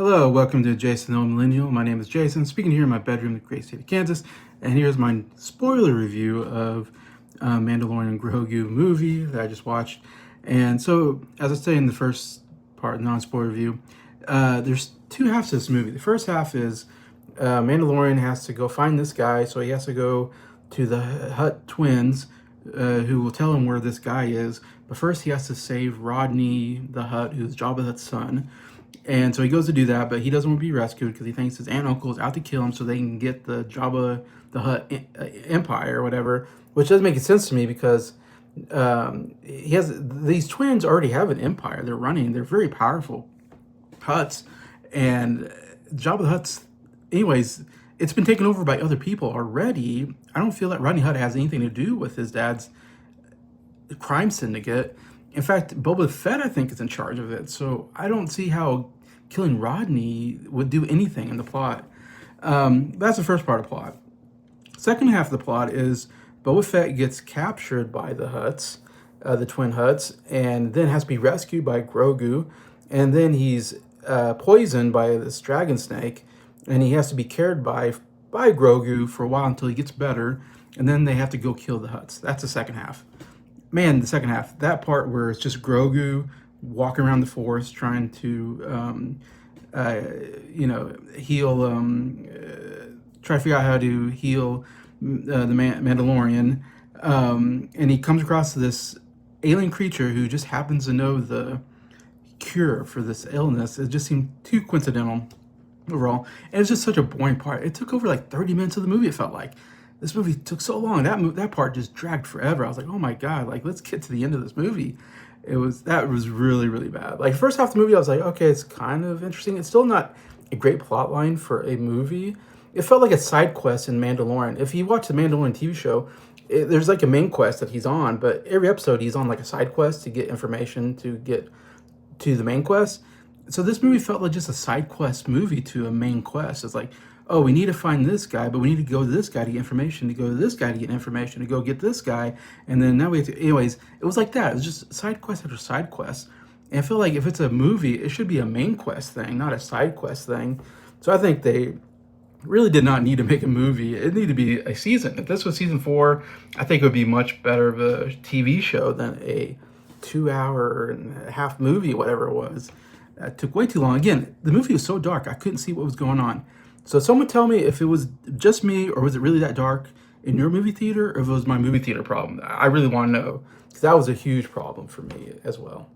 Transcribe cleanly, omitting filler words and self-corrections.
Hello, welcome to Jason the Millennial. My name is Jason, speaking here in my bedroom in the great state of Kansas, and here's my spoiler review of Mandalorian Grogu movie that I just watched. And so, as I say in the first part, non-spoiler review, there's two halves to this movie. The first half is Mandalorian has to go find this guy, so he has to go to the Hutt twins, who will tell him where this guy is. But first, he has to save Rodney the Hutt, who's Jabba the Hutt's son. And so he goes to do that, but he doesn't want to be rescued because he thinks his aunt and uncle is out to kill him so they can get the Jabba the Hutt empire or whatever, which doesn't make sense to me because he has these twins already have an empire. They're running. They're very powerful Hutts, and Jabba the Hutt's, anyways, it's been taken over by other people already. I don't feel that Rodney Hutt has anything to do with his dad's crime syndicate. In fact, Boba Fett, I think, is in charge of it. So I don't see how killing Rodney would do anything in the plot. That's the first part of the plot. Second half of the plot is Boba Fett gets captured by the Hutts, the twin Hutts, and then has to be rescued by Grogu. And then he's poisoned by this dragon snake, and he has to be cared by Grogu for a while until he gets better. And then they have to go kill the Hutts. That's the second half. Man, the second half, that part where it's just Grogu walking around the forest trying to, heal, try to figure out how to heal the Mandalorian. And he comes across this alien creature who just happens to know the cure for this illness. It just seemed too coincidental overall. And it's just such a boring part. It took over like 30 minutes of the movie, it felt like. This movie took so long. That part just dragged forever. I was like, oh my God, like, let's get to the end of this movie. That was really, really bad. Like, first half of the movie, I was like, okay, it's kind of interesting. It's still not a great plot line for a movie. It felt like a side quest in Mandalorian. If you watch the Mandalorian TV show, there's like a main quest that he's on, but every episode he's on like a side quest to get information to get to the main quest. So this movie felt like just a side quest movie to a main quest. It's like, oh, we need to find this guy, but we need to go to this guy to get information, to go to this guy to get information, to go get this guy, and then now we have to, anyways, it was like that. It was just side quest after side quest. And I feel like if it's a movie, it should be a main quest thing, not a side quest thing. So I think they really did not need to make a movie. It needed to be a season. If this was season 4, I think it would be much better of a TV show than a 2.5-hour movie, whatever it was. It took way too long. Again, the movie was so dark, I couldn't see what was going on. So someone tell me if it was just me or was it really that dark in your movie theater, or if it was my movie theater problem. I really want to know, because that was a huge problem for me as well.